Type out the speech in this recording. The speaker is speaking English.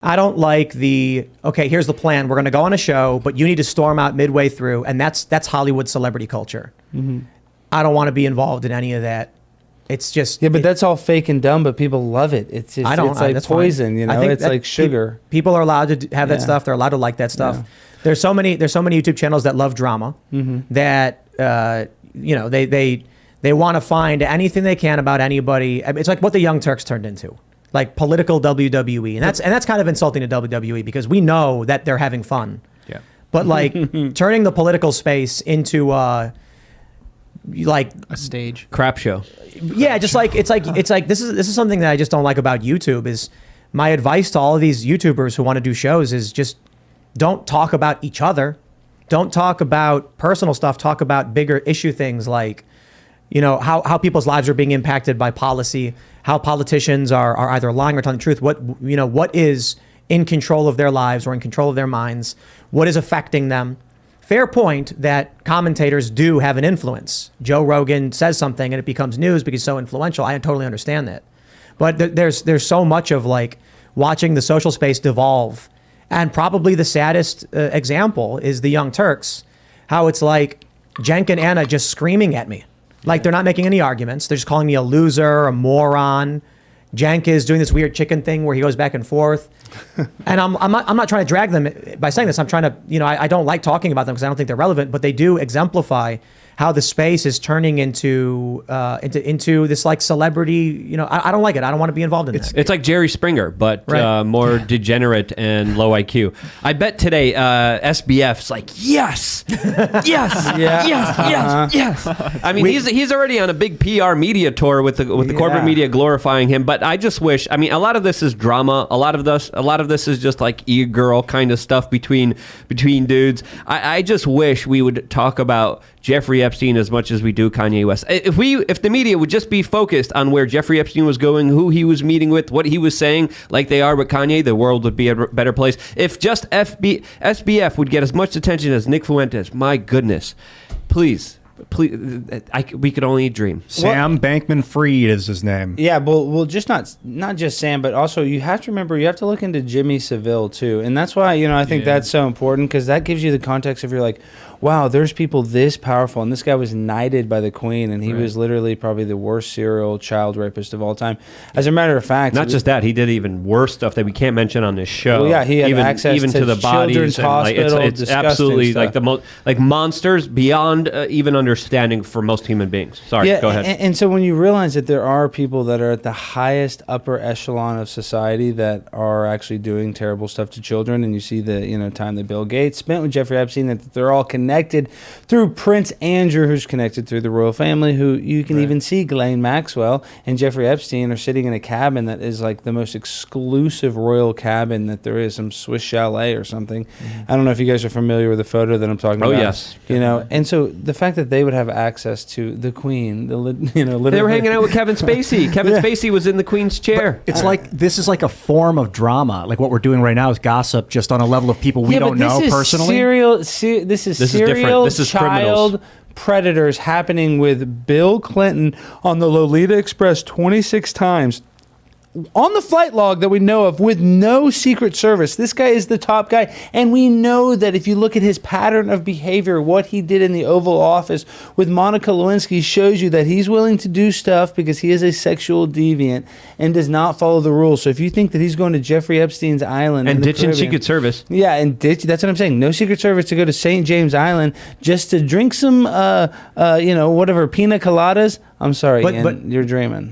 I don't like okay, here's the plan. We're going to go on a show, but you need to storm out midway through. And that's Hollywood celebrity culture. Mm-hmm. I don't want to be involved in any of that. It's just... Yeah, but that's all fake and dumb, but people love it. It's just, it's like poison, you know? It's like sugar. People are allowed to have that stuff. They're allowed to like that stuff. Yeah. There's so many YouTube channels that love drama that, they want to find anything they can about anybody. It's like what the Young Turks turned into. Like political WWE, and that's kind of insulting to WWE because we know that they're having fun. Yeah. But like turning the political space into like a stage crap show. Yeah, just like it's like this is something that I just don't like about YouTube. Is my advice to all of these YouTubers who want to do shows is just don't talk about each other, don't talk about personal stuff. Talk about bigger issue things like, how people's lives are being impacted by policy, how politicians are either lying or telling the truth, what is in control of their lives or in control of their minds, what is affecting them. Fair point that commentators do have an influence. Joe Rogan says something and it becomes news because he's so influential. I totally understand that. But there's so much of like watching the social space devolve. And probably the saddest example is the Young Turks, how it's like Cenk and Anna just screaming at me. Like they're not making any arguments. They're just calling me a loser, a moron. Cenk is doing this weird chicken thing where he goes back and forth. And I'm not trying to drag them by saying this. I'm trying to, I don't like talking about them because I don't think they're relevant, but they do exemplify how the space is turning into this like celebrity, I don't like it. I don't want to be involved in that. It's like Jerry Springer, but more degenerate and low IQ. I bet today SBF's like, yes, yes. I mean, he's already on a big PR media tour with the corporate media glorifying him. But I just wish, a lot of this is drama. A lot of this is just like e-girl kind of stuff between dudes. I just wish we would talk about Jeffrey Epstein as much as we do Kanye West. If the media would just be focused on where Jeffrey Epstein was going, who he was meeting with, what he was saying, like they are with Kanye, the world would be a better place. If just SBF would get as much attention as Nick Fuentes, my goodness, please, we could only dream. Sam Bankman-Fried is his name. Yeah, well, just not just Sam, but also you have to remember, you have to look into Jimmy Savile too, and that's why I think that's so important because that gives you the context of you're like, wow, there's people this powerful, and this guy was knighted by the Queen, and he was literally probably the worst serial child rapist of all time. As a matter of fact, not just that, he did even worse stuff that we can't mention on this show. Well, yeah, he had access to the bodies. Hospital, it's absolutely stuff. Like the most like monsters beyond even understanding for most human beings. Sorry, go ahead. And so when you realize that there are people that are at the highest upper echelon of society that are actually doing terrible stuff to children, and you see the time that Bill Gates spent with Jeffrey Epstein, that they're all connected through Prince Andrew, who's connected through the royal family, who you can even see Ghislaine Maxwell and Jeffrey Epstein are sitting in a cabin that is like the most exclusive royal cabin that there is, some Swiss chalet or something. I don't know if you guys are familiar with the photo that I'm talking about. Oh, yes. And so the fact that they would have access to the Queen, literally. They were hanging out with Kevin Spacey. Kevin Spacey was in the Queen's chair. But it's like, this is like a form of drama. Like what we're doing right now is gossip just on a level of people we don't know personally. This is serial child criminals. Predators happening with Bill Clinton on the Lolita Express 26 times. On the flight log that we know of with no Secret Service. This guy is the top guy. And we know that if you look at his pattern of behavior, what he did in the Oval Office with Monica Lewinsky shows you that he's willing to do stuff because he is a sexual deviant and does not follow the rules. So if you think that he's going to Jeffrey Epstein's island and ditching Secret Service. Yeah, and that's what I'm saying. No Secret Service to go to St. James Island just to drink some, whatever, pina coladas. I'm sorry, but you're dreaming.